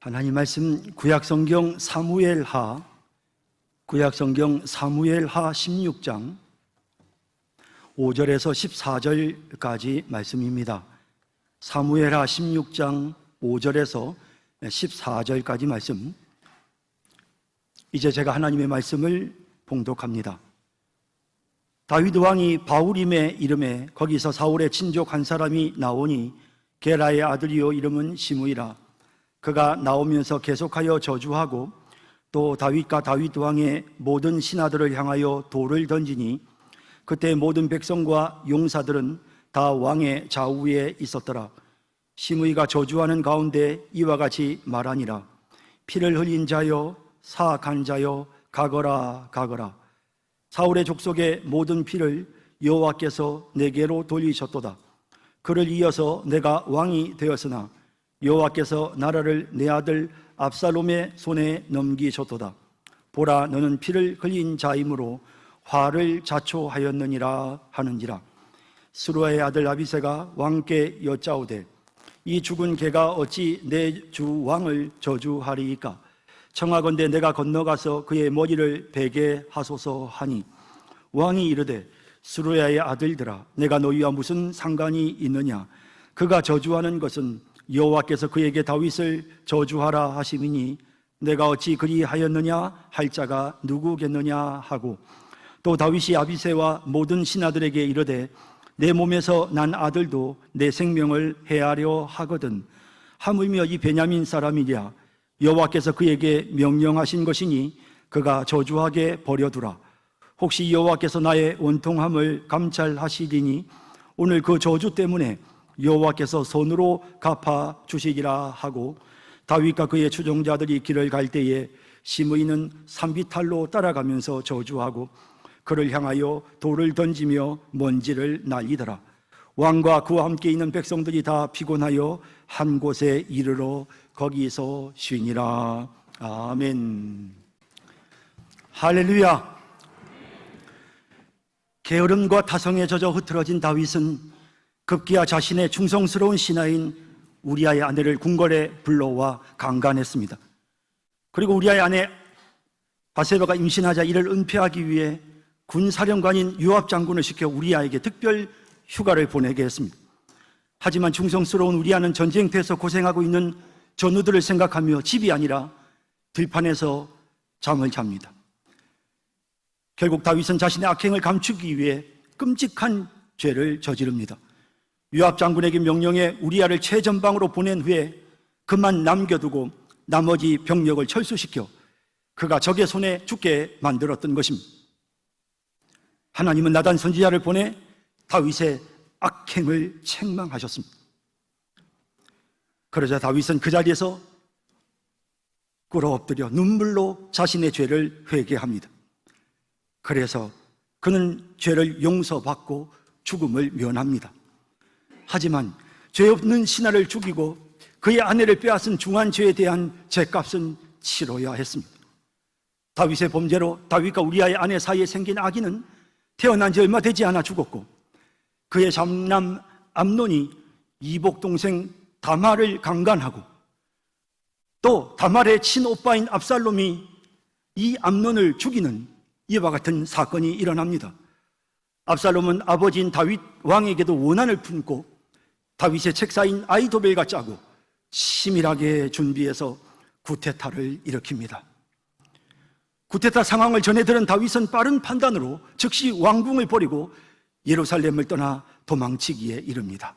하나님 말씀 구약성경 사무엘하 16장 5절에서 14절까지 말씀입니다. 사무엘하 16장 5절에서 14절까지 말씀. 이제 제가 하나님의 말씀을 봉독합니다. 다윗 왕이 바울임의 이름에 거기서 사울의 친족 한 사람이 나오니 게라의 아들이요 이름은 시므이라. 그가 나오면서 계속하여 저주하고 또 다윗과 다윗 왕의 모든 신하들을 향하여 돌을 던지니 그때 모든 백성과 용사들은 다 왕의 좌우에 있었더라. 시므이가 저주하는 가운데 이와 같이 말하니라. 피를 흘린 자여 사악한 자여 가거라 가거라. 사울의 족속의 모든 피를 여호와께서 내게로 돌리셨도다. 그를 이어서 내가 왕이 되었으나 여호와께서 나라를 내 아들 압살롬의 손에 넘기셨도다. 보라, 너는 피를 흘린 자이므로 화를 자초하였느니라 하는지라. 스루아의 아들 아비새가 왕께 여짜오되 이 죽은 개가 어찌 내 주 왕을 저주하리이까? 청하건대 내가 건너가서 그의 머리를 베게 하소서 하니 왕이 이르되 스루야의 아들들아, 내가 너희와 무슨 상관이 있느냐? 그가 저주하는 것은 여호와께서 그에게 다윗을 저주하라 하심이니 내가 어찌 그리하였느냐 할 자가 누구겠느냐 하고, 또 다윗이 아비새와 모든 신하들에게 이르되 내 몸에서 난 아들도 내 생명을 해하려 하거든. 하물며 이 베냐민 사람이랴 여호와께서 그에게 명령하신 것이니 그가 저주하게 버려두라. 혹시 여호와께서 나의 원통함을 감찰하시리니 오늘 그 저주 때문에 여호와께서 손으로 갚아 주시리라 하고, 다윗과 그의 추종자들이 길을 갈 때에 시므이는 산비탈로 따라가면서 저주하고 그를 향하여 돌을 던지며 먼지를 날리더라. 왕과 그와 함께 있는 백성들이 다 피곤하여 한 곳에 이르러 거기서 쉬니라. 아멘. 할렐루야. 게으름과 타성에 젖어 흐트러진 다윗은 급기야 자신의 충성스러운 신하인 우리아의 아내를 궁궐에 불러와 강간했습니다. 그리고 우리아의 아내 바세바가 임신하자 이를 은폐하기 위해 군사령관인 요압 장군을 시켜 우리아에게 특별 휴가를 보내게 했습니다. 하지만 충성스러운 우리아는 전쟁터에서 고생하고 있는 전우들을 생각하며 집이 아니라 들판에서 잠을 잡니다. 결국 다윗은 자신의 악행을 감추기 위해 끔찍한 죄를 저지릅니다. 요압 장군에게 명령해 우리아를 최전방으로 보낸 후에 그만 남겨두고 나머지 병력을 철수시켜 그가 적의 손에 죽게 만들었던 것입니다. 하나님은 나단 선지자를 보내 다윗의 악행을 책망하셨습니다. 그러자 다윗은 그 자리에서 꿇어엎드려 눈물로 자신의 죄를 회개합니다. 그래서 그는 죄를 용서받고 죽음을 면합니다. 하지만 죄 없는 신하를 죽이고 그의 아내를 빼앗은 중한 죄에 대한 죄값은 치러야 했습니다. 다윗의 범죄로 다윗과 우리아의 아내 사이에 생긴 아기는 태어난 지 얼마 되지 않아 죽었고, 그의 장남 암논이 이복 동생 다말을 강간하고 또 다말의 친오빠인 압살롬이 이 암논을 죽이는 이와 같은 사건이 일어납니다. 압살롬은 아버지인 다윗 왕에게도 원한을 품고 다윗의 책사인 아히도벨과 짜고 치밀하게 준비해서 구테타를 일으킵니다. 구테타 상황을 전해 들은 다윗은 빠른 판단으로 즉시 왕궁을 버리고 예루살렘을 떠나 도망치기에 이릅니다.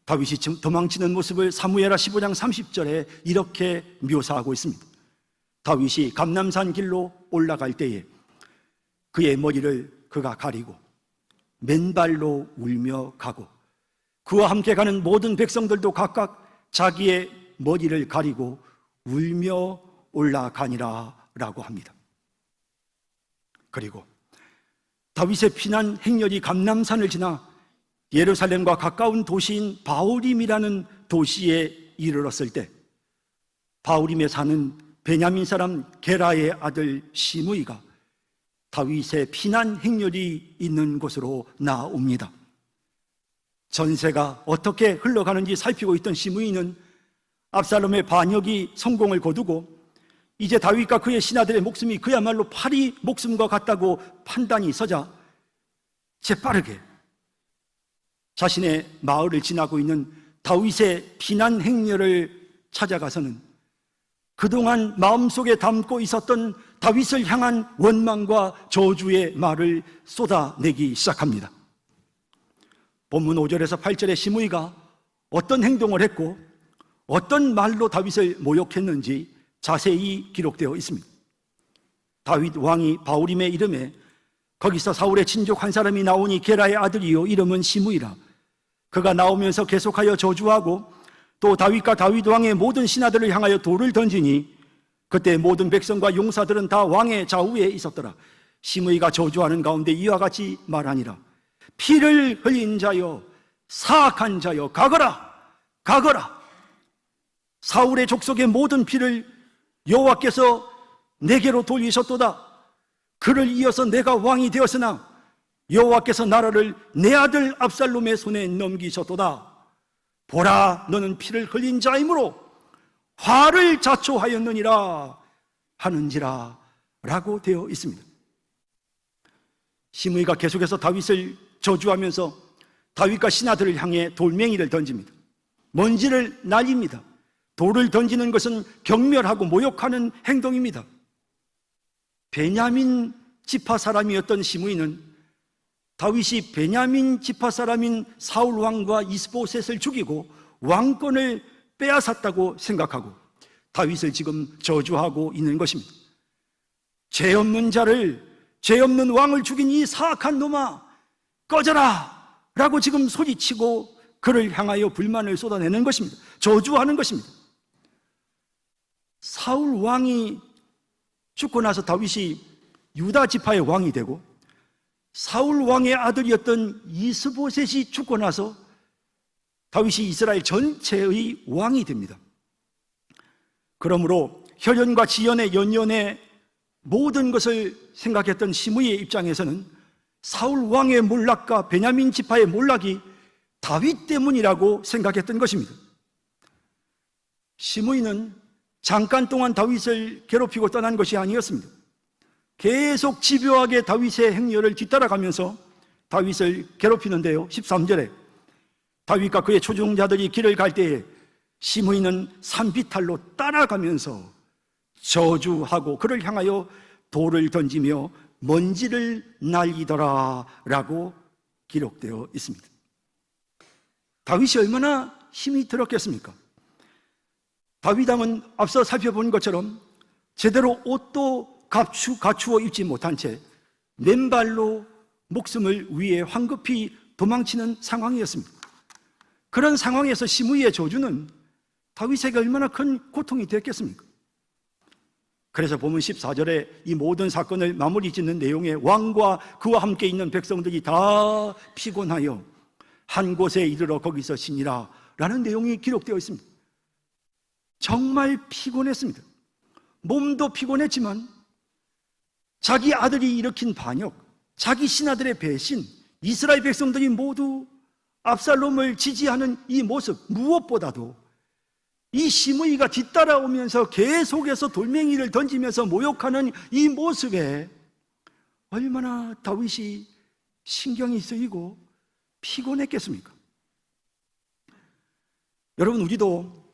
다윗이 도망치는 모습을 사무엘하 15장 30절에 이렇게 묘사하고 있습니다. 다윗이 감람산 길로 올라갈 때에 그의 머리를 그가 가리고 맨발로 울며 가고 그와 함께 가는 모든 백성들도 각각 자기의 머리를 가리고 울며 올라가니라 라고 합니다. 그리고 다윗의 피난 행렬이 감람산을 지나 예루살렘과 가까운 도시인 바울임이라는 도시에 이르렀을 때 바울임에 사는 베냐민 사람 게라의 아들 시므이가 다윗의 피난 행렬이 있는 곳으로 나옵니다. 전세가 어떻게 흘러가는지 살피고 있던 시므이는 압살롬의 반역이 성공을 거두고 이제 다윗과 그의 신하들의 목숨이 그야말로 파리 목숨과 같다고 판단이 서자 재빠르게 자신의 마을을 지나고 있는 다윗의 피난 행렬을 찾아가서는 그동안 마음속에 담고 있었던 다윗을 향한 원망과 저주의 말을 쏟아내기 시작합니다. 본문 5절에서 8절에 시므이가 어떤 행동을 했고 어떤 말로 다윗을 모욕했는지 자세히 기록되어 있습니다. 다윗 왕이 바울임의 이름에 거기서 사울의 친족 한 사람이 나오니 게라의 아들이요 이름은 시므이라. 그가 나오면서 계속하여 저주하고 또 다윗과 다윗 왕의 모든 신하들을 향하여 돌을 던지니 그때 모든 백성과 용사들은 다 왕의 좌우에 있었더라. 시므이가 저주하는 가운데 이와 같이 말하니라. 피를 흘린 자여, 사악한 자여, 가거라, 가거라. 사울의 족속의 모든 피를 여호와께서 내게로 돌리셨도다. 그를 이어서 내가 왕이 되었으나 여호와께서 나라를 내 아들 압살롬의 손에 넘기셨도다. 보라, 너는 피를 흘린 자이므로 화를 자초하였느니라 하는지라 라고 되어 있습니다. 시므이가 계속해서 다윗을 저주하면서 다윗과 신하들을 향해 돌멩이를 던집니다. 먼지를 날립니다. 돌을 던지는 것은 경멸하고 모욕하는 행동입니다. 베냐민 지파 사람이었던 시므이는 다윗이 베냐민 지파 사람인 사울 왕과 이스보셋을 죽이고 왕권을 빼앗았다고 생각하고 다윗을 지금 저주하고 있는 것입니다. 죄 없는 자를, 죄 없는 왕을 죽인 이 사악한 놈아, 꺼져라! 라고 지금 소리치고 그를 향하여 불만을 쏟아내는 것입니다. 저주하는 것입니다. 사울 왕이 죽고 나서 다윗이 유다 지파의 왕이 되고 사울 왕의 아들이었던 이스보셋이 죽고 나서 다윗이 이스라엘 전체의 왕이 됩니다. 그러므로 혈연과 지연의 연연의 모든 것을 생각했던 시므이의 입장에서는 사울 왕의 몰락과 베냐민 지파의 몰락이 다윗 때문이라고 생각했던 것입니다. 시므이는 잠깐 동안 다윗을 괴롭히고 떠난 것이 아니었습니다. 계속 집요하게 다윗의 행렬을 뒤따라가면서 다윗을 괴롭히는데요. 13절에 다윗과 그의 초종자들이 길을 갈 때에 시므이는 산비탈로 따라가면서 저주하고 그를 향하여 돌을 던지며 먼지를 날리더라 라고 기록되어 있습니다. 다윗이 얼마나 힘이 들었겠습니까? 다윗왕은 앞서 살펴본 것처럼 제대로 옷도 갖추어 입지 못한 채 맨발로 목숨을 위해 황급히 도망치는 상황이었습니다. 그런 상황에서 시므이의 저주는 다윗에게 얼마나 큰 고통이 되었겠습니까? 그래서 보면 14절에 이 모든 사건을 마무리 짓는 내용에 왕과 그와 함께 있는 백성들이 다 피곤하여 한 곳에 이르러 거기서 쉬니라 라는 내용이 기록되어 있습니다. 정말 피곤했습니다. 몸도 피곤했지만 자기 아들이 일으킨 반역, 자기 신하들의 배신, 이스라엘 백성들이 모두 압살롬을 지지하는 이 모습, 무엇보다도 이 시므이가 뒤따라오면서 계속해서 돌멩이를 던지면서 모욕하는 이 모습에 얼마나 다윗이 신경이 쓰이고 피곤했겠습니까? 여러분, 우리도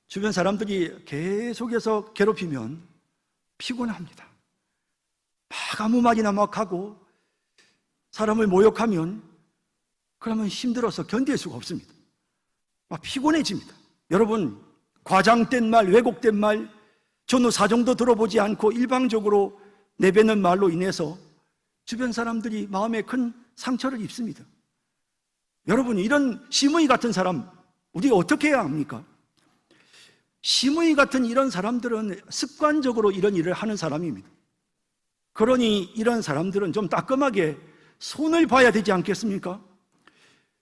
주변 사람들이 계속해서 괴롭히면 피곤합니다. 막 아무 말이나 막 하고 사람을 모욕하면 그러면 힘들어서 견딜 수가 없습니다. 막 피곤해집니다. 여러분, 과장된 말, 왜곡된 말, 전후 사정도 들어보지 않고 일방적으로 내뱉는 말로 인해서 주변 사람들이 마음에 큰 상처를 입습니다. 여러분, 이런 시므이 같은 사람 우리가 어떻게 해야 합니까? 시므이 같은 이런 사람들은 습관적으로 이런 일을 하는 사람입니다. 그러니 이런 사람들은 좀 따끔하게 손을 봐야 되지 않겠습니까?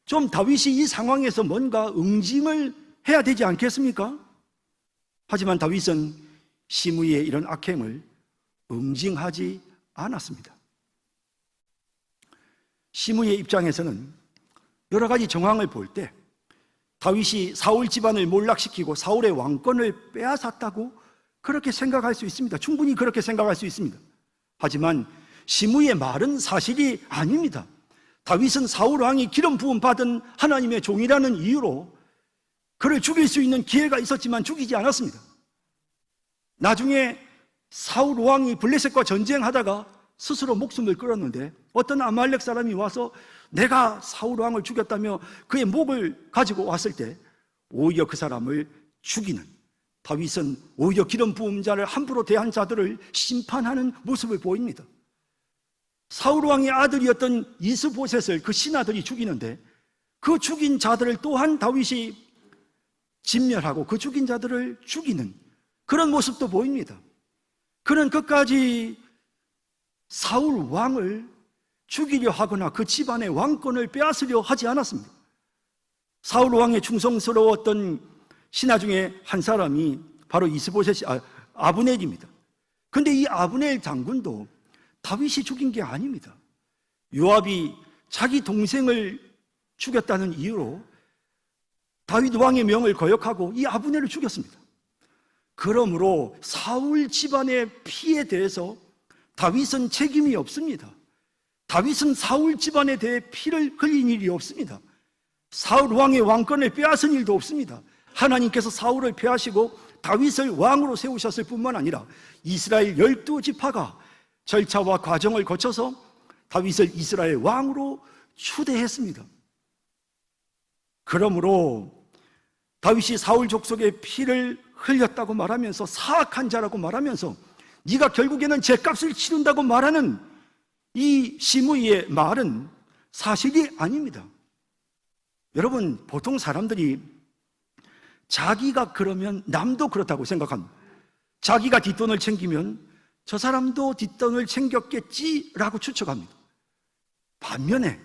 좀 다윗이 이 상황에서 뭔가 응징을 해야 되지 않겠습니까? 하지만 다윗은 시므이의 이런 악행을 응징하지 않았습니다. 시므이의 입장에서는 여러 가지 정황을 볼 때 다윗이 사울 집안을 몰락시키고 사울의 왕권을 빼앗았다고 그렇게 생각할 수 있습니다. 충분히 그렇게 생각할 수 있습니다. 하지만 시므이의 말은 사실이 아닙니다. 다윗은 사울 왕이 기름 부음 받은 하나님의 종이라는 이유로 그를 죽일 수 있는 기회가 있었지만 죽이지 않았습니다. 나중에 사울 왕이 블레셋과 전쟁하다가 스스로 목숨을 끊었는데 어떤 아말렉 사람이 와서 내가 사울 왕을 죽였다며 그의 목을 가지고 왔을 때 오히려 그 사람을 죽이는, 다윗은 오히려 기름 부은 자를 함부로 대한 자들을 심판하는 모습을 보입니다. 사울 왕의 아들이었던 이스보셋을 그 신하들이 죽이는데 그 죽인 자들을 또한 다윗이 진멸하고 그 죽인 자들을 죽이는 그런 모습도 보입니다. 그는 끝까지 사울 왕을 죽이려 하거나 그 집안의 왕권을 빼앗으려 하지 않았습니다. 사울 왕의 충성스러웠던 신하 중에 한 사람이 바로 아브넬입니다. 그런데 이 아브넬 장군도 다윗이 죽인 게 아닙니다. 요압이 자기 동생을 죽였다는 이유로 다윗 왕의 명을 거역하고 이 아브넬을 죽였습니다. 그러므로 사울 집안의 피에 대해서 다윗은 책임이 없습니다. 다윗은 사울 집안에 대해 피를 흘린 일이 없습니다. 사울 왕의 왕권을 빼앗은 일도 없습니다. 하나님께서 사울을 폐하시고 다윗을 왕으로 세우셨을 뿐만 아니라 이스라엘 12지파가 절차와 과정을 거쳐서 다윗을 이스라엘 왕으로 추대했습니다. 그러므로 다윗이 사울 족속의 피를 흘렸다고 말하면서 사악한 자라고 말하면서 네가 결국에는 죗값을 치른다고 말하는 이 시므이의 말은 사실이 아닙니다. 여러분, 보통 사람들이 자기가 그러면 남도 그렇다고 생각합니다. 자기가 뒷돈을 챙기면 저 사람도 뒷돈을 챙겼겠지라고 추측합니다. 반면에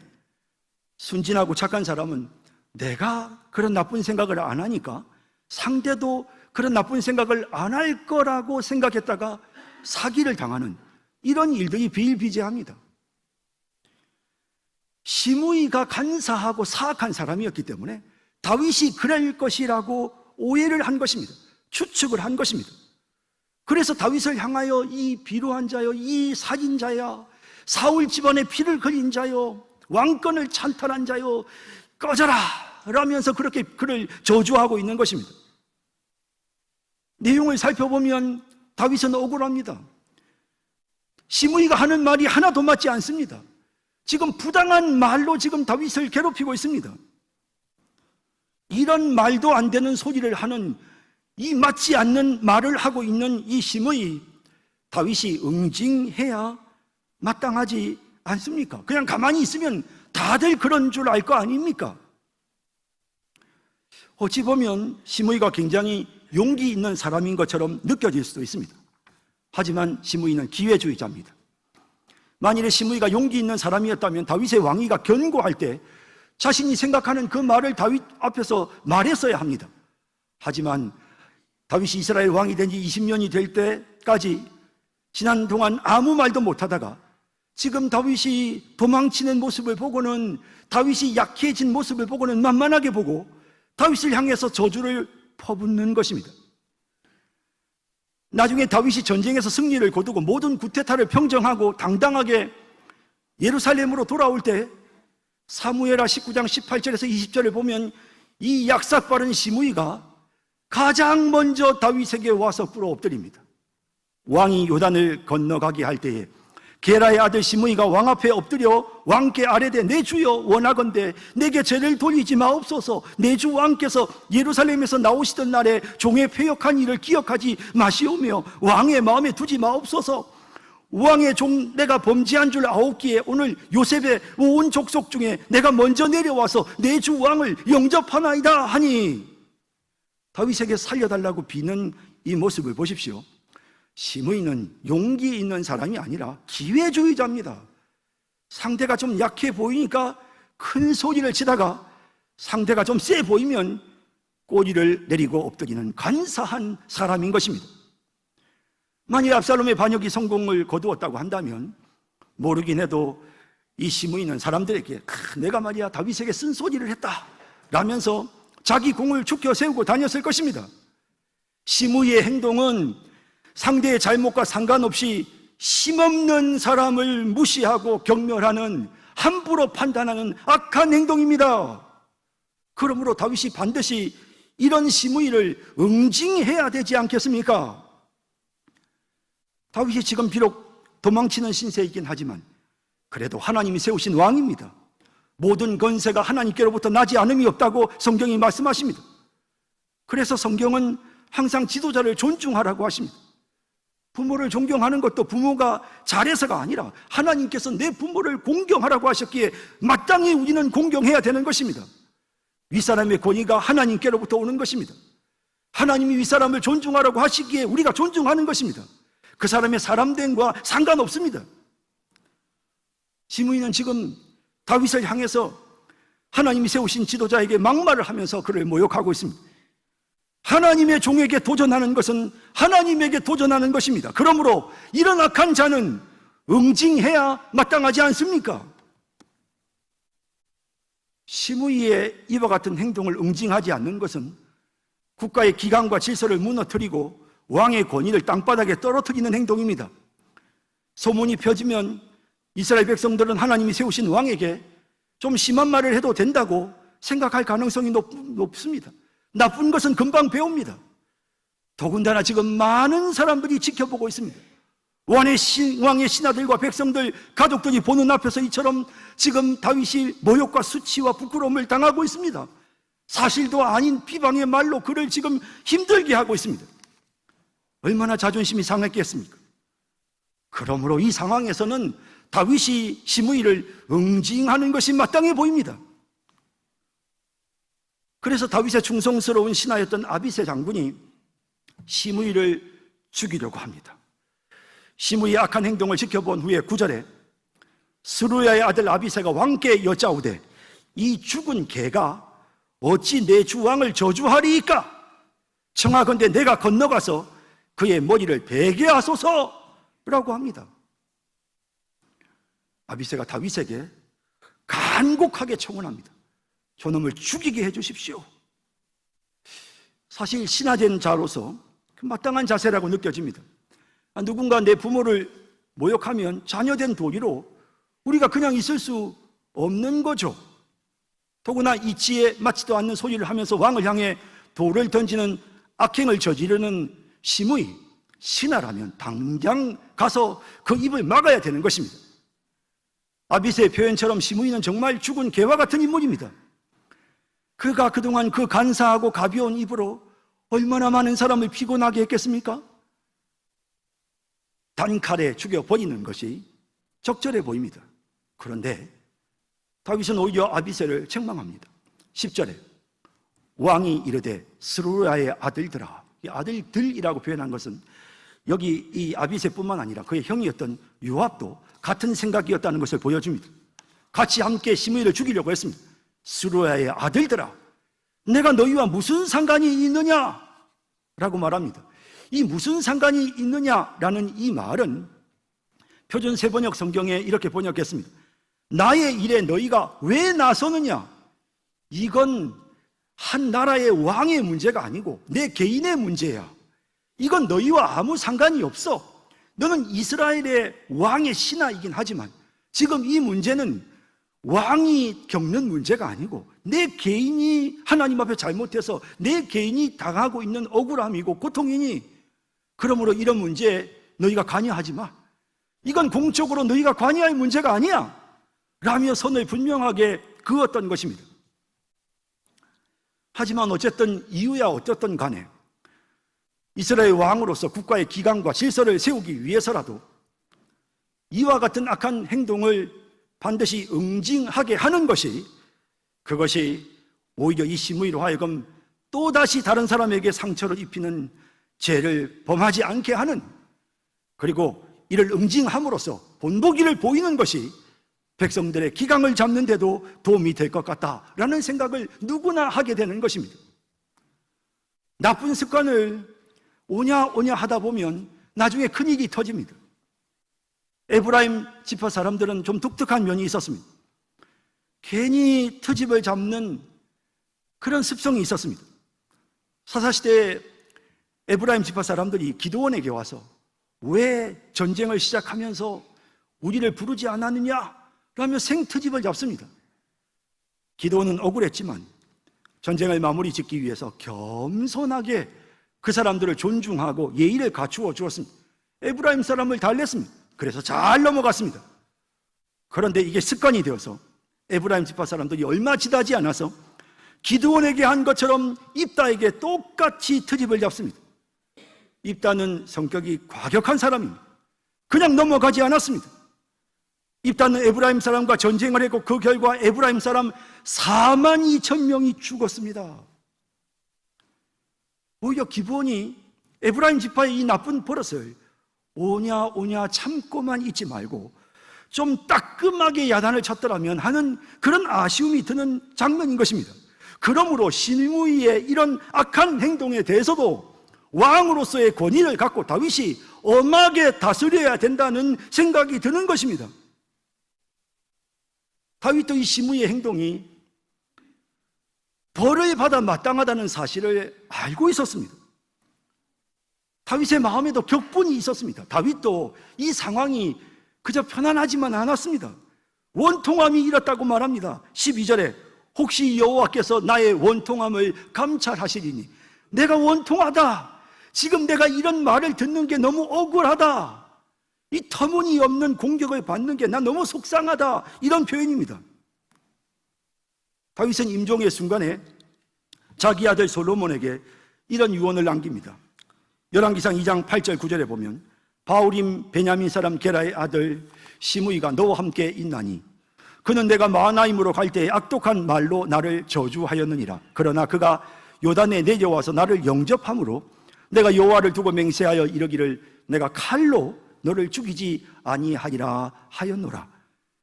순진하고 착한 사람은 내가 그런 나쁜 생각을 안 하니까 상대도 그런 나쁜 생각을 안 할 거라고 생각했다가 사기를 당하는 이런 일들이 비일비재합니다. 시므이가 간사하고 사악한 사람이었기 때문에 다윗이 그럴 것이라고 오해를 한 것입니다. 추측을 한 것입니다. 그래서 다윗을 향하여 이 비루한 자여, 이 살인자야, 사울 집안의 피를 흘린 자여, 왕권을 찬탈한 자여, 꺼져라 라면서 그렇게 그를 저주하고 있는 것입니다. 내용을 살펴보면 다윗은 억울합니다. 시므이가 하는 말이 하나도 맞지 않습니다. 지금 부당한 말로 지금 다윗을 괴롭히고 있습니다. 이런 말도 안 되는 소리를 하는, 이 맞지 않는 말을 하고 있는 이 시므이, 다윗이 응징해야 마땅하지 않습니까? 그냥 가만히 있으면 다들 그런 줄 알 거 아닙니까? 어찌 보면 시므이가 굉장히 용기 있는 사람인 것처럼 느껴질 수도 있습니다. 하지만 시므이는 기회주의자입니다. 만일에 시므이가 용기 있는 사람이었다면 다윗의 왕위가 견고할 때 자신이 생각하는 그 말을 다윗 앞에서 말했어야 합니다. 하지만 다윗이 이스라엘 왕이 된 지 20년이 될 때까지 지난 동안 아무 말도 못하다가 지금 다윗이 도망치는 모습을 보고는, 다윗이 약해진 모습을 보고는 만만하게 보고 다윗을 향해서 저주를 퍼붓는 것입니다. 나중에 다윗이 전쟁에서 승리를 거두고 모든 구테타를 평정하고 당당하게 예루살렘으로 돌아올 때 사무엘하 19장 18절에서 20절을 보면 이 약삭 빠른 시므이가 가장 먼저 다윗에게 와서 꿇어 엎드립니다. 왕이 요단을 건너가게 할 때에 게라의 아들 시므이가 왕 앞에 엎드려 왕께 아뢰되 내 주여 원하건대 내게 죄를 돌리지 마옵소서. 내 주 왕께서 예루살렘에서 나오시던 날에 종의 패역한 일을 기억하지 마시오며 왕의 마음에 두지 마옵소서. 왕의 종 내가 범죄한 줄 아옵기에 오늘 요셉의 온 족속 중에 내가 먼저 내려와서 내 주 왕을 영접하나이다 하니, 다윗에게 살려달라고 비는 이 모습을 보십시오. 시므이는 용기 있는 사람이 아니라 기회주의자입니다. 상대가 좀 약해 보이니까 큰 소리를 치다가 상대가 좀 세 보이면 꼬리를 내리고 엎드리는 간사한 사람인 것입니다. 만일 압살롬의 반역이 성공을 거두었다고 한다면 모르긴 해도 이 시므이는 사람들에게 내가 말이야 다윗에게 쓴소리를 했다 라면서 자기 공을 축혀 세우고 다녔을 것입니다. 시므이의 행동은 상대의 잘못과 상관없이 힘없는 사람을 무시하고 경멸하는, 함부로 판단하는 악한 행동입니다. 그러므로 다윗이 반드시 이런 시므이를 응징해야 되지 않겠습니까? 다윗이 지금 비록 도망치는 신세이긴 하지만 그래도 하나님이 세우신 왕입니다. 모든 권세가 하나님께로부터 나지 않음이 없다고 성경이 말씀하십니다. 그래서 성경은 항상 지도자를 존중하라고 하십니다. 부모를 존경하는 것도 부모가 잘해서가 아니라 하나님께서 내 부모를 공경하라고 하셨기에 마땅히 우리는 공경해야 되는 것입니다. 윗사람의 권위가 하나님께로부터 오는 것입니다. 하나님이 윗사람을 존중하라고 하시기에 우리가 존중하는 것입니다. 그 사람의 사람됨과 상관없습니다. 시므이는 지금 다윗을 향해서 하나님이 세우신 지도자에게 막말을 하면서 그를 모욕하고 있습니다. 하나님의 종에게 도전하는 것은 하나님에게 도전하는 것입니다. 그러므로 이런 악한 자는 응징해야 마땅하지 않습니까? 시므이의 이와 같은 행동을 응징하지 않는 것은 국가의 기강과 질서를 무너뜨리고 왕의 권위를 땅바닥에 떨어뜨리는 행동입니다. 소문이 펴지면 이스라엘 백성들은 하나님이 세우신 왕에게 좀 심한 말을 해도 된다고 생각할 가능성이 높습니다. 나쁜 것은 금방 배웁니다. 더군다나 지금 많은 사람들이 지켜보고 있습니다. 왕의 신하들과 백성들, 가족들이 보는 앞에서 이처럼 지금 다윗이 모욕과 수치와 부끄러움을 당하고 있습니다. 사실도 아닌 비방의 말로 그를 지금 힘들게 하고 있습니다. 얼마나 자존심이 상했겠습니까? 그러므로 이 상황에서는 다윗이 시므이를 응징하는 것이 마땅해 보입니다. 그래서 다윗의 충성스러운 신하였던 아비새 장군이 시므이를 죽이려고 합니다. 시므이의 악한 행동을 지켜본 후에 9절에 스루야의 아들 아비새가 왕께 여짜오되 이 죽은 개가 어찌 내 주 왕을 저주하리이까? 청하건대 내가 건너가서 그의 머리를 베게 하소서라고 합니다. 아비새가 다윗에게 간곡하게 청원합니다. 저놈을 죽이게 해주십시오. 사실 신하된 자로서 마땅한 자세라고 느껴집니다. 누군가 내 부모를 모욕하면 자녀된 도리로 우리가 그냥 있을 수 없는 거죠. 더구나 이치에 맞지도 않는 소리를 하면서 왕을 향해 돌을 던지는 악행을 저지르는 시므이, 신하라면 당장 가서 그 입을 막아야 되는 것입니다. 아비새의 표현처럼 시므이는 정말 죽은 개와 같은 인물입니다. 그가 그동안 그 간사하고 가벼운 입으로 얼마나 많은 사람을 피곤하게 했겠습니까? 단칼에 죽여버리는 것이 적절해 보입니다. 그런데 다윗은 오히려 아비새를 책망합니다. 10절에 왕이 이르되 스루야의 아들들아, 이 아들들이라고 표현한 것은 여기 이 아비새뿐만 아니라 그의 형이었던 요압도 같은 생각이었다는 것을 보여줍니다. 같이 함께 시므이를 죽이려고 했습니다. 스루야의 아들들아, 내가 너희와 무슨 상관이 있느냐? 라고 말합니다. 이 무슨 상관이 있느냐라는 이 말은 표준 세번역 성경에 이렇게 번역했습니다. 나의 일에 너희가 왜 나서느냐? 이건 한 나라의 왕의 문제가 아니고 내 개인의 문제야. 이건 너희와 아무 상관이 없어. 너는 이스라엘의 왕의 신하이긴 하지만 지금 이 문제는 왕이 겪는 문제가 아니고 내 개인이 하나님 앞에 잘못해서 내 개인이 당하고 있는 억울함이고 고통이니, 그러므로 이런 문제에 너희가 관여하지 마. 이건 공적으로 너희가 관여할 문제가 아니야 라며 선을 분명하게 그었던 것입니다. 하지만 어쨌든 이유야 어떻든 간에 이스라엘 왕으로서 국가의 기강과 질서를 세우기 위해서라도 이와 같은 악한 행동을 반드시 응징하게 하는 것이, 그것이 오히려 이 시므이로 하여금 또다시 다른 사람에게 상처를 입히는 죄를 범하지 않게 하는, 그리고 이를 응징함으로써 본보기를 보이는 것이 백성들의 기강을 잡는 데도 도움이 될 것 같다라는 생각을 누구나 하게 되는 것입니다. 나쁜 습관을 오냐 하다 보면 나중에 큰일이 터집니다. 에브라임 지파 사람들은 좀 독특한 면이 있었습니다. 괜히 트집을 잡는 그런 습성이 있었습니다. 사사시대에 에브라임 지파 사람들이 기드온에게 와서 왜 전쟁을 시작하면서 우리를 부르지 않았느냐 라며 생트집을 잡습니다. 기드온은 억울했지만 전쟁을 마무리 짓기 위해서 겸손하게 그 사람들을 존중하고 예의를 갖추어 주었습니다. 에브라임 사람을 달랬습니다. 그래서 잘 넘어갔습니다. 그런데 이게 습관이 되어서 에브라임 지파 사람들이 얼마 지나지 않아서 기드온에게 한 것처럼 입다에게 똑같이 트집을 잡습니다. 입다는 성격이 과격한 사람입니다. 그냥 넘어가지 않았습니다. 입다는 에브라임 사람과 전쟁을 했고 그 결과 에브라임 사람 42,000명이 죽었습니다. 오히려 기브온이 에브라임 지파의 이 나쁜 버릇을 오냐 참고만 있지 말고 좀 따끔하게 야단을 쳤더라면 하는 그런 아쉬움이 드는 장면인 것입니다. 그러므로 시므이의 이런 악한 행동에 대해서도 왕으로서의 권위를 갖고 다윗이 엄하게 다스려야 된다는 생각이 드는 것입니다. 다윗도 이 시므이의 행동이 벌을 받아 마땅하다는 사실을 알고 있었습니다. 다윗의 마음에도 격분이 있었습니다. 다윗도 이 상황이 그저 편안하지만 않았습니다. 원통함이 일었다고 말합니다. 12절에 혹시 여호와께서 나의 원통함을 감찰하시리니 내가 원통하다. 지금 내가 이런 말을 듣는 게 너무 억울하다. 이 터무니없는 공격을 받는 게 난 너무 속상하다. 이런 표현입니다. 다윗은 임종의 순간에 자기 아들 솔로몬에게 이런 유언을 남깁니다. 열왕기상 2장 8절 9절에 보면 바울임 베냐민 사람 게라의 아들 시므이가 너와 함께 있나니 그는 내가 마하나임으로 갈 때에 악독한 말로 나를 저주하였느니라. 그러나 그가 요단에 내려와서 나를 영접함으로 내가 여호와를 두고 맹세하여 이르기를 내가 칼로 너를 죽이지 아니하리라 하였노라.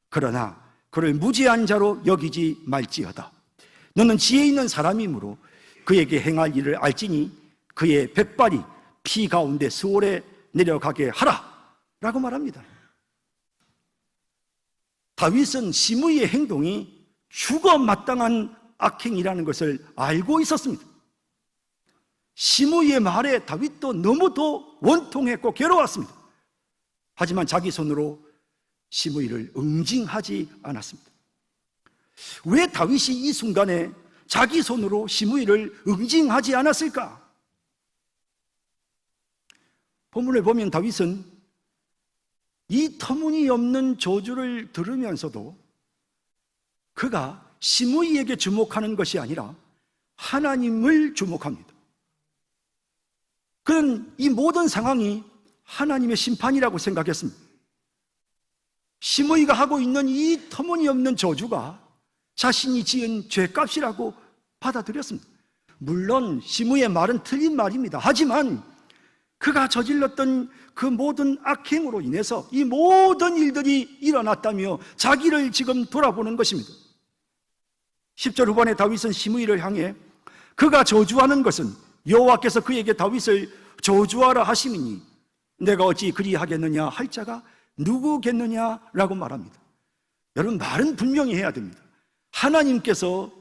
그러나 그를 무지한 자로 여기지 말지어다. 너는 지혜 있는 사람이므로 그에게 행할 일을 알지니 그의 백발이 피 가운데 수월에 내려가게 하라 라고 말합니다. 다윗은 시므이의 행동이 죽어 마땅한 악행이라는 것을 알고 있었습니다. 시므이의 말에 다윗도 너무도 원통했고 괴로웠습니다. 하지만 자기 손으로 시므이를 응징하지 않았습니다. 왜 다윗이 이 순간에 자기 손으로 시므이를 응징하지 않았을까? 본문을 보면 다윗은 이 터무니없는 저주를 들으면서도 그가 시므이에게 주목하는 것이 아니라 하나님을 주목합니다. 그는 이 모든 상황이 하나님의 심판이라고 생각했습니다. 시므이가 하고 있는 이 터무니없는 저주가 자신이 지은 죄값이라고 받아들였습니다. 물론 시므이의 말은 틀린 말입니다. 하지만 그가 저질렀던 그 모든 악행으로 인해서 이 모든 일들이 일어났다며 자기를 지금 돌아보는 것입니다. 10절 후반에 다윗은 시므이를 향해 그가 저주하는 것은 여호와께서 그에게 다윗을 저주하라 하심이니 내가 어찌 그리하겠느냐 할 자가 누구겠느냐라고 말합니다. 여러분, 말은 분명히 해야 됩니다. 하나님께서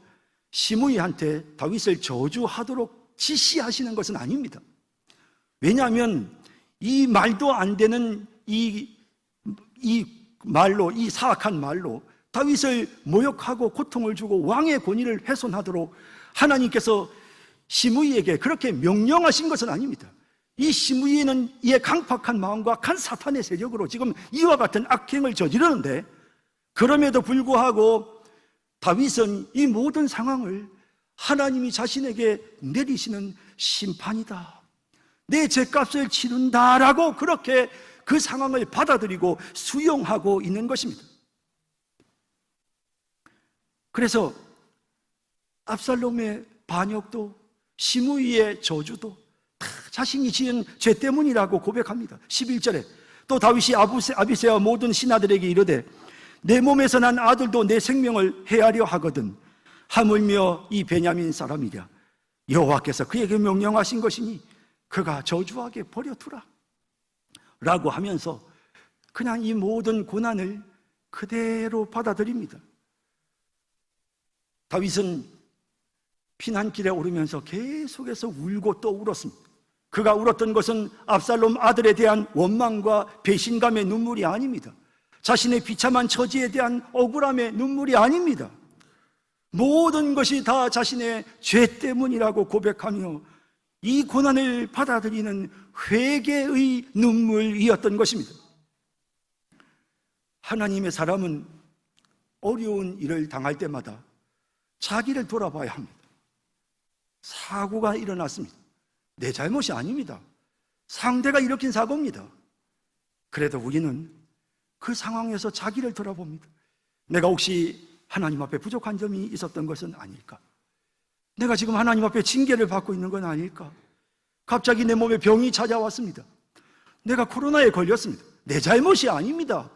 시므이한테 다윗을 저주하도록 지시하시는 것은 아닙니다. 왜냐하면 이 말도 안 되는 이 말로, 이 사악한 말로 다윗을 모욕하고 고통을 주고 왕의 권위를 훼손하도록 하나님께서 시므이에게 그렇게 명령하신 것은 아닙니다. 이 시므이는 이의 강팍한 마음과 간 사탄의 세력으로 지금 이와 같은 악행을 저지르는데, 그럼에도 불구하고 다윗은 이 모든 상황을 하나님이 자신에게 내리시는 심판이다, 내 죄값을 치른다라고 그렇게 그 상황을 받아들이고 수용하고 있는 것입니다. 그래서 압살롬의 반역도 시므이의 저주도 다 자신이 지은 죄 때문이라고 고백합니다. 11절에 또 다윗이 아비새와 모든 신하들에게 이르되 내 몸에서 난 아들도 내 생명을 해하려 하거든 하물며 이 베냐민 사람이랴 여호와께서 그에게 명령하신 것이니 그가 저주하게 버려두라 라고 하면서 그냥 이 모든 고난을 그대로 받아들입니다. 다윗은 피난길에 오르면서 계속해서 울고 또 울었습니다. 그가 울었던 것은 압살롬 아들에 대한 원망과 배신감의 눈물이 아닙니다. 자신의 비참한 처지에 대한 억울함의 눈물이 아닙니다. 모든 것이 다 자신의 죄 때문이라고 고백하며 이 고난을 받아들이는 회개의 눈물이었던 것입니다. 하나님의 사람은 어려운 일을 당할 때마다 자기를 돌아봐야 합니다. 사고가 일어났습니다. 내 잘못이 아닙니다. 상대가 일으킨 사고입니다. 그래도 우리는 그 상황에서 자기를 돌아봅니다. 내가 혹시 하나님 앞에 부족한 점이 있었던 것은 아닐까? 내가 지금 하나님 앞에 징계를 받고 있는 건 아닐까? 갑자기 내 몸에 병이 찾아왔습니다. 내가 코로나에 걸렸습니다. 내 잘못이 아닙니다.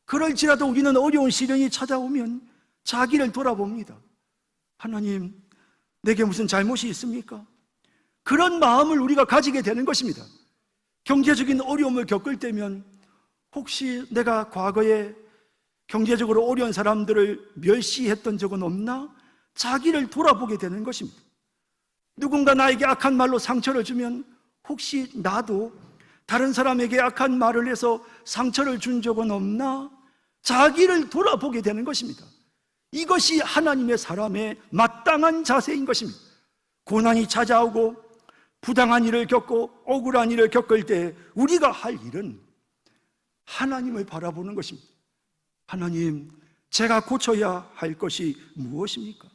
그럴지라도 우리는 어려운 시련이 찾아오면 자기를 돌아봅니다. 하나님, 내게 무슨 잘못이 있습니까? 그런 마음을 우리가 가지게 되는 것입니다. 경제적인 어려움을 겪을 때면 혹시 내가 과거에 경제적으로 어려운 사람들을 멸시했던 적은 없나? 자기를 돌아보게 되는 것입니다. 누군가 나에게 악한 말로 상처를 주면 혹시 나도 다른 사람에게 악한 말을 해서 상처를 준 적은 없나? 자기를 돌아보게 되는 것입니다. 이것이 하나님의 사람의 마땅한 자세인 것입니다. 고난이 찾아오고 부당한 일을 겪고 억울한 일을 겪을 때 우리가 할 일은 하나님을 바라보는 것입니다. 하나님, 제가 고쳐야 할 것이 무엇입니까?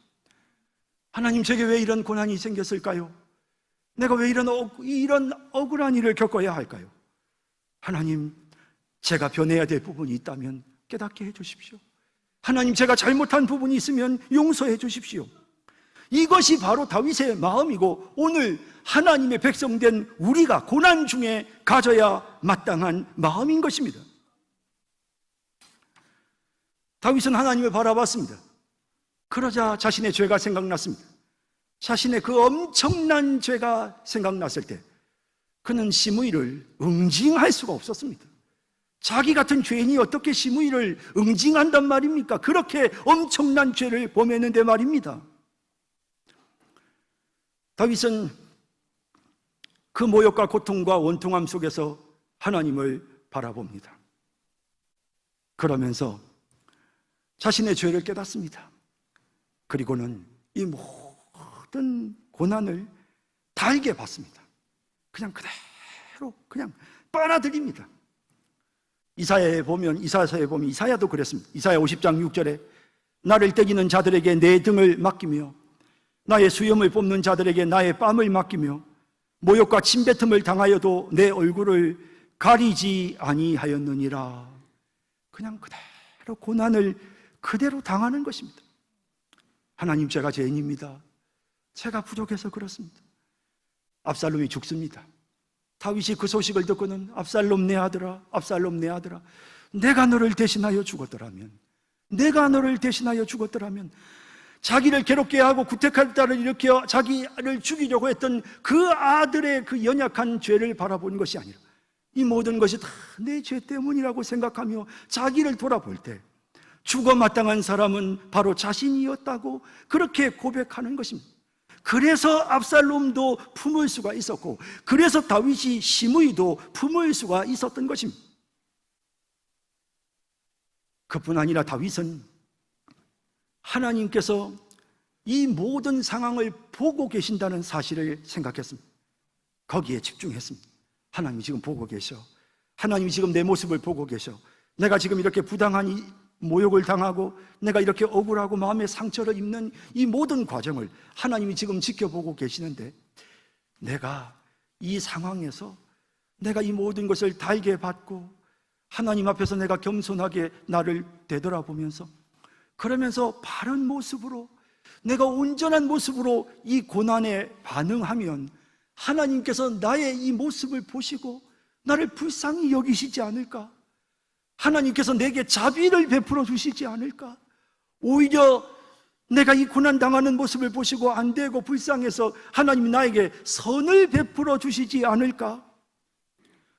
하나님, 제게 왜 이런 고난이 생겼을까요? 내가 왜 이런 억울한 일을 겪어야 할까요? 하나님, 제가 변해야 될 부분이 있다면 깨닫게 해주십시오. 하나님, 제가 잘못한 부분이 있으면 용서해 주십시오. 이것이 바로 다윗의 마음이고 오늘 하나님의 백성된 우리가 고난 중에 가져야 마땅한 마음인 것입니다. 다윗은 하나님을 바라봤습니다. 그러자 자신의 죄가 생각났습니다. 자신의 그 엄청난 죄가 생각났을 때 그는 시므이를 응징할 수가 없었습니다. 자기 같은 죄인이 어떻게 시므이를 응징한단 말입니까? 그렇게 엄청난 죄를 범했는데 말입니다. 다윗은 그 모욕과 고통과 원통함 속에서 하나님을 바라봅니다. 그러면서 자신의 죄를 깨닫습니다. 그리고는 이 모든 고난을 달게 받습니다. 그냥 그대로 그냥 빨아들입니다. 이사야서에 보면 이사야도 그랬습니다. 이사야 50장 6절에 나를 때기는 자들에게 내 등을 맡기며 나의 수염을 뽑는 자들에게 나의 뺨을 맡기며 모욕과 침뱉음을 당하여도 내 얼굴을 가리지 아니하였느니라. 그냥 그대로 고난을 그대로 당하는 것입니다. 하나님, 제가 죄인입니다. 제가 부족해서 그렇습니다. 압살롬이 죽습니다. 다윗이 그 소식을 듣고는 absalom 내 아들아, 압살롬 내 아들아, 내가 너를 대신하여 죽었더라면, 내가 너를 대신하여 죽었더라면, 자기를 괴롭게 하고 구택할 딸을 일으켜 자기를 죽이려고 했던 그 아들의 그 연약한 죄를 바라본 것이 아니라 이 모든 것이 다 내 죄 때문이라고 생각하며 자기를 돌아볼 때 죽어 마땅한 사람은 바로 자신이었다고 그렇게 고백하는 것입니다. 그래서 압살롬도 품을 수가 있었고, 그래서 다윗이 시므이도 품을 수가 있었던 것입니다. 그뿐 아니라 다윗은 하나님께서 이 모든 상황을 보고 계신다는 사실을 생각했습니다. 거기에 집중했습니다. 하나님이 지금 보고 계셔. 하나님이 지금 내 모습을 보고 계셔. 내가 지금 이렇게 부당한 모욕을 당하고 내가 이렇게 억울하고 마음의 상처를 입는 이 모든 과정을 하나님이 지금 지켜보고 계시는데, 내가 이 상황에서 내가 이 모든 것을 달게 받고 하나님 앞에서 내가 겸손하게 나를 되돌아보면서, 그러면서 바른 모습으로, 내가 온전한 모습으로 이 고난에 반응하면 하나님께서 나의 이 모습을 보시고 나를 불쌍히 여기시지 않을까? 하나님께서 내게 자비를 베풀어 주시지 않을까? 오히려 내가 이 고난 당하는 모습을 보시고 안 되고 불쌍해서 하나님이 나에게 선을 베풀어 주시지 않을까?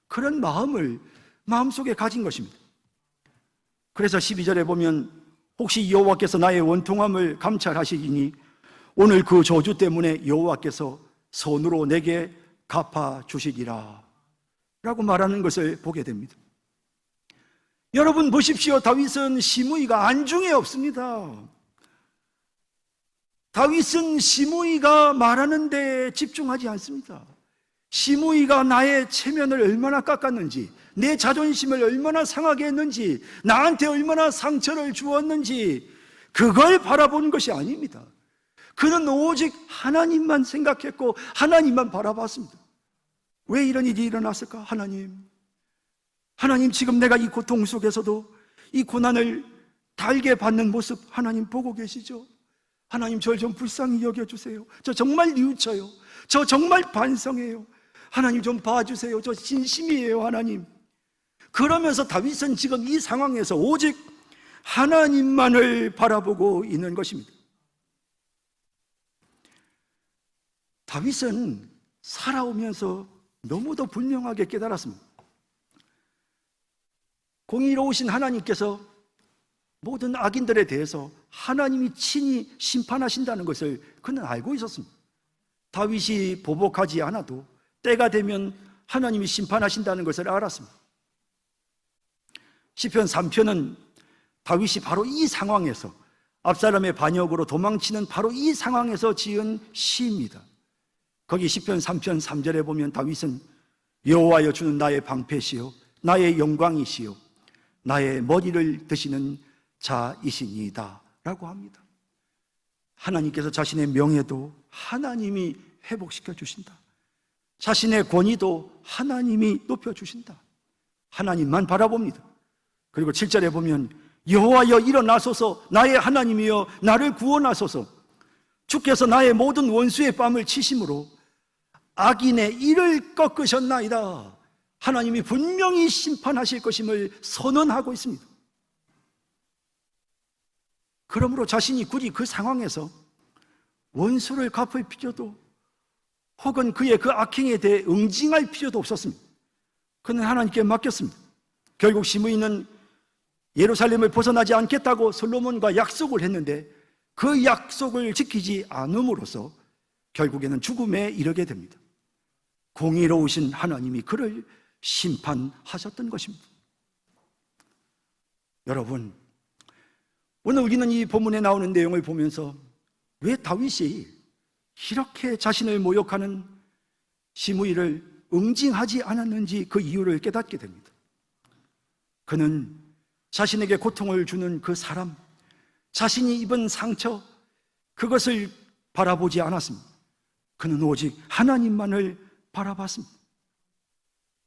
그런 마음을 마음속에 가진 것입니다. 그래서 12절에 보면 혹시 여호와께서 나의 원통함을 감찰하시니 오늘 그 저주 때문에 여호와께서 손으로 내게 갚아 주시리라 라고 말하는 것을 보게 됩니다. 여러분 보십시오. 다윗은 시므이가 안중에 없습니다. 다윗은 시므이가 말하는 데 집중하지 않습니다. 시므이가 나의 체면을 얼마나 깎았는지, 내 자존심을 얼마나 상하게 했는지, 나한테 얼마나 상처를 주었는지 그걸 바라본 것이 아닙니다. 그는 오직 하나님만 생각했고 하나님만 바라봤습니다. 왜 이런 일이 일어났을까? 하나님 지금 내가 이 고통 속에서도 이 고난을 달게 받는 모습 하나님 보고 계시죠? 하나님 저를 좀 불쌍히 여겨주세요. 저 정말 뉘우쳐요. 저 정말 반성해요. 하나님 좀 봐주세요. 저 진심이에요 하나님. 그러면서 다윗은 지금 이 상황에서 오직 하나님만을 바라보고 있는 것입니다. 다윗은 살아오면서 너무도 분명하게 깨달았습니다. 공의로우신 하나님께서 모든 악인들에 대해서 하나님이 친히 심판하신다는 것을 그는 알고 있었습니다. 다윗이 보복하지 않아도 때가 되면 하나님이 심판하신다는 것을 알았습니다. 시편 3편은 다윗이 바로 이 상황에서 압살롬의 반역으로 도망치는 바로 이 상황에서 지은 시입니다. 거기 시편 3편 3절에 보면 다윗은 여호와여 주는 나의 방패시요 나의 영광이시요 나의 머리를 드시는 자이시니이다 라고 합니다. 하나님께서 자신의 명예도 하나님이 회복시켜 주신다. 자신의 권위도 하나님이 높여주신다. 하나님만 바라봅니다. 그리고 7절에 보면 여호와여 일어나소서 나의 하나님이여 나를 구원하소서 주께서 나의 모든 원수의 뺨을 치심으로 악인의 이를 꺾으셨나이다. 하나님이 분명히 심판하실 것임을 선언하고 있습니다. 그러므로 자신이 굳이 그 상황에서 원수를 갚을 필요도 혹은 그의 그 악행에 대해 응징할 필요도 없었습니다. 그는 하나님께 맡겼습니다. 결국 시므이는 예루살렘을 벗어나지 않겠다고 솔로몬과 약속을 했는데 그 약속을 지키지 않음으로써 결국에는 죽음에 이르게 됩니다. 공의로우신 하나님이 그를 심판하셨던 것입니다. 여러분, 오늘 우리는 이 본문에 나오는 내용을 보면서 왜 다윗이 이렇게 자신을 모욕하는 시므이를 응징하지 않았는지 그 이유를 깨닫게 됩니다. 그는 자신에게 고통을 주는 그 사람, 자신이 입은 상처, 그것을 바라보지 않았습니다. 그는 오직 하나님만을 바라봤습니다.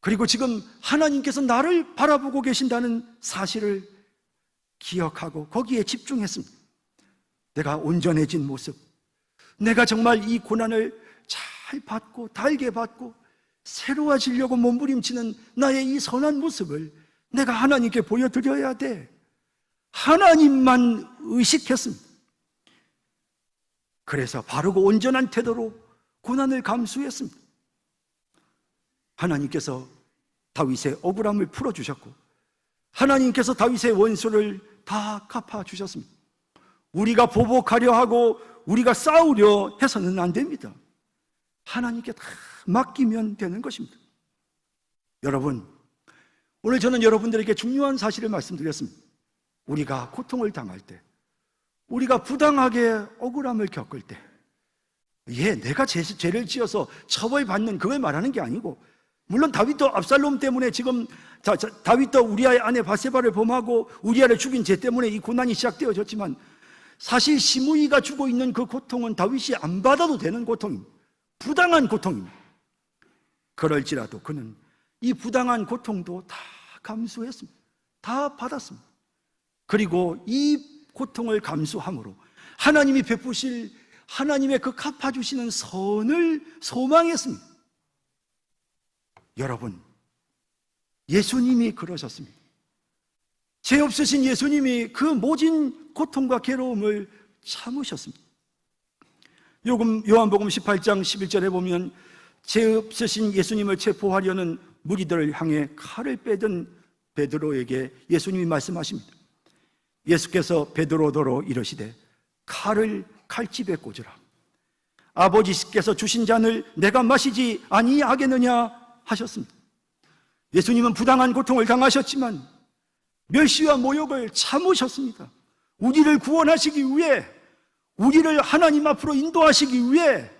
그리고 지금 하나님께서 나를 바라보고 계신다는 사실을 기억하고 거기에 집중했습니다. 내가 온전해진 모습, 내가 정말 이 고난을 잘 받고 달게 받고 새로워지려고 몸부림치는 나의 이 선한 모습을 내가 하나님께 보여드려야 돼. 하나님만 의식했습니다. 그래서 바르고 온전한 태도로 고난을 감수했습니다. 하나님께서 다윗의 억울함을 풀어주셨고 하나님께서 다윗의 원수를 다 갚아주셨습니다. 우리가 보복하려 하고 우리가 싸우려 해서는 안 됩니다. 하나님께 다 맡기면 되는 것입니다. 여러분, 오늘 저는 여러분들에게 중요한 사실을 말씀드렸습니다. 우리가 고통을 당할 때, 우리가 부당하게 억울함을 겪을 때, 내가 죄를 지어서 처벌받는 그걸 말하는 게 아니고, 물론 다윗도 압살롬 때문에 지금 다윗도 우리아의 아내 바세바를 범하고 우리아를 죽인 죄 때문에 이 고난이 시작되어졌지만 사실 시므이가 주고 있는 그 고통은 다윗이 안 받아도 되는 고통입니다. 부당한 고통입니다. 그럴지라도 그는 이 부당한 고통도 다 감수했습니다. 다 받았습니다. 그리고 이 고통을 감수함으로 하나님이 베푸실 하나님의 그 갚아주시는 선을 소망했습니다. 여러분, 예수님이 그러셨습니다. 죄 없으신 예수님이 그 모진 고통과 괴로움을 참으셨습니다. 요한복음 18장 11절에 보면 죄 없으신 예수님을 체포하려는 무리들을 향해 칼을 빼든 베드로에게 예수님이 말씀하십니다. 예수께서 베드로더러 이르시되 칼을 칼집에 꽂으라. 아버지께서 주신 잔을 내가 마시지 아니하겠느냐 하셨습니다. 예수님은 부당한 고통을 당하셨지만 멸시와 모욕을 참으셨습니다. 우리를 구원하시기 위해, 우리를 하나님 앞으로 인도하시기 위해,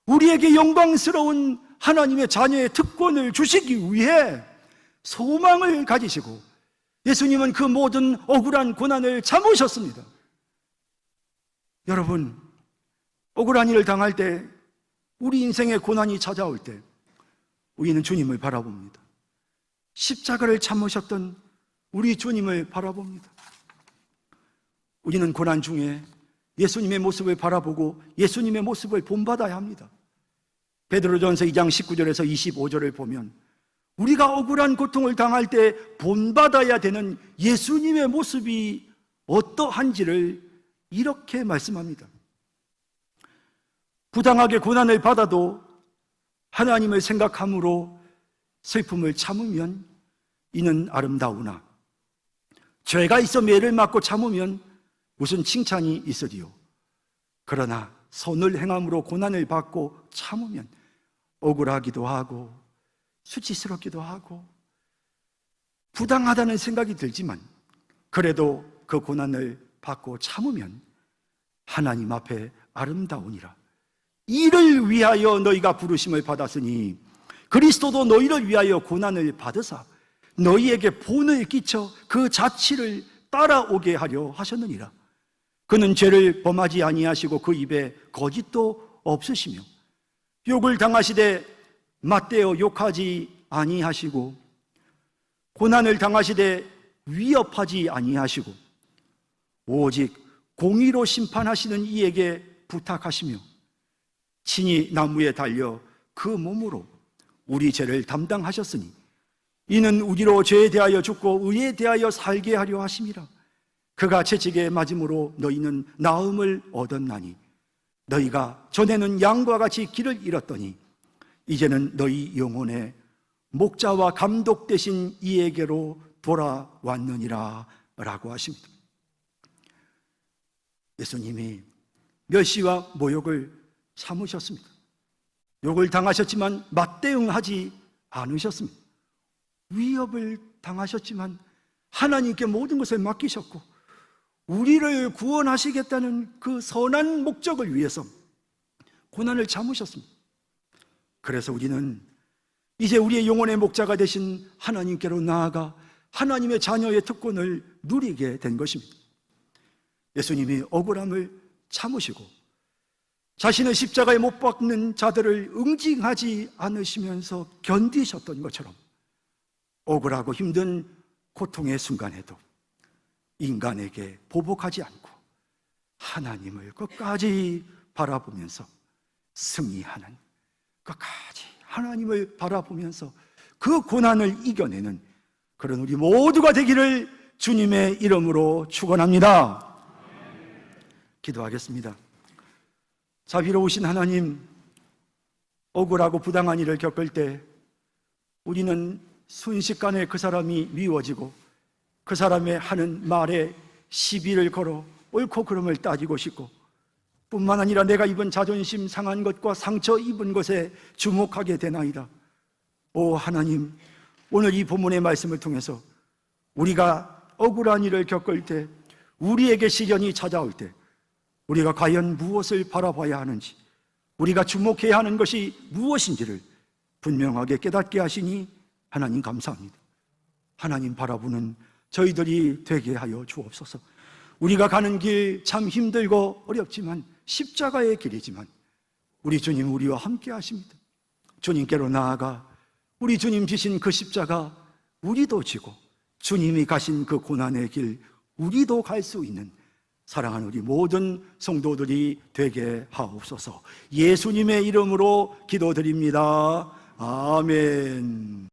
우리에게 영광스러운 하나님의 자녀의 특권을 주시기 위해 소망을 가지시고 예수님은 그 모든 억울한 고난을 참으셨습니다. 여러분, 억울한 일을 당할 때, 우리 인생의 고난이 찾아올 때 우리는 주님을 바라봅니다. 십자가를 참으셨던 우리 주님을 바라봅니다. 우리는 고난 중에 예수님의 모습을 바라보고 예수님의 모습을 본받아야 합니다. 베드로전서 2장 19절에서 25절을 보면 우리가 억울한 고통을 당할 때 본받아야 되는 예수님의 모습이 어떠한지를 이렇게 말씀합니다. 부당하게 고난을 받아도 하나님을 생각함으로 슬픔을 참으면 이는 아름다우나 죄가 있어 매를 맞고 참으면 무슨 칭찬이 있으리요. 그러나 선을 행함으로 고난을 받고 참으면 억울하기도 하고 수치스럽기도 하고 부당하다는 생각이 들지만 그래도 그 고난을 받고 참으면 하나님 앞에 아름다우니라. 이를 위하여 너희가 부르심을 받았으니 그리스도도 너희를 위하여 고난을 받으사 너희에게 본을 끼쳐 그 자취를 따라오게 하려 하셨느니라. 그는 죄를 범하지 아니하시고 그 입에 거짓도 없으시며 욕을 당하시되 맞대어 욕하지 아니하시고 고난을 당하시되 위협하지 아니하시고 오직 공의로 심판하시는 이에게 부탁하시며 친히 나무에 달려 그 몸으로 우리 죄를 담당하셨으니 이는 우리로 죄에 대하여 죽고 의에 대하여 살게 하려 하심이라. 그가 채찍에 맞음으로 너희는 나음을 얻었나니 너희가 전에는 양과 같이 길을 잃었더니 이제는 너희 영혼의 목자와 감독 되신 이에게로 돌아왔느니라 라고 하십니다. 예수님이 멸시와 모욕을 참으셨습니다. 욕을 당하셨지만 맞대응하지 않으셨습니다. 위협을 당하셨지만 하나님께 모든 것을 맡기셨고 우리를 구원하시겠다는 그 선한 목적을 위해서 고난을 참으셨습니다. 그래서 우리는 이제 우리의 영혼의 목자가 되신 하나님께로 나아가 하나님의 자녀의 특권을 누리게 된 것입니다. 예수님이 억울함을 참으시고 자신의 십자가에 못 박는 자들을 응징하지 않으시면서 견디셨던 것처럼 억울하고 힘든 고통의 순간에도 인간에게 보복하지 않고 하나님을 끝까지 바라보면서 승리하는, 끝까지 하나님을 바라보면서 그 고난을 이겨내는 그런 우리 모두가 되기를 주님의 이름으로 축원합니다. 기도하겠습니다. 자비로우신 하나님, 억울하고 부당한 일을 겪을 때 우리는 순식간에 그 사람이 미워지고 그 사람의 하는 말에 시비를 걸어 옳고 그름을 따지고 싶고 뿐만 아니라 내가 입은 자존심 상한 것과 상처 입은 것에 주목하게 되나이다. 오 하나님, 오늘 이 본문의 말씀을 통해서 우리가 억울한 일을 겪을 때, 우리에게 시련이 찾아올 때 우리가 과연 무엇을 바라봐야 하는지, 우리가 주목해야 하는 것이 무엇인지를 분명하게 깨닫게 하시니 하나님 감사합니다. 하나님 바라보는 저희들이 되게 하여 주옵소서. 우리가 가는 길 참 힘들고 어렵지만 십자가의 길이지만 우리 주님 우리와 함께 하십니다. 주님께로 나아가 우리 주님 지신 그 십자가 우리도 지고 주님이 가신 그 고난의 길 우리도 갈 수 있는 사랑하는 우리 모든 성도들이 되게 하옵소서. 예수님의 이름으로 기도드립니다. 아멘.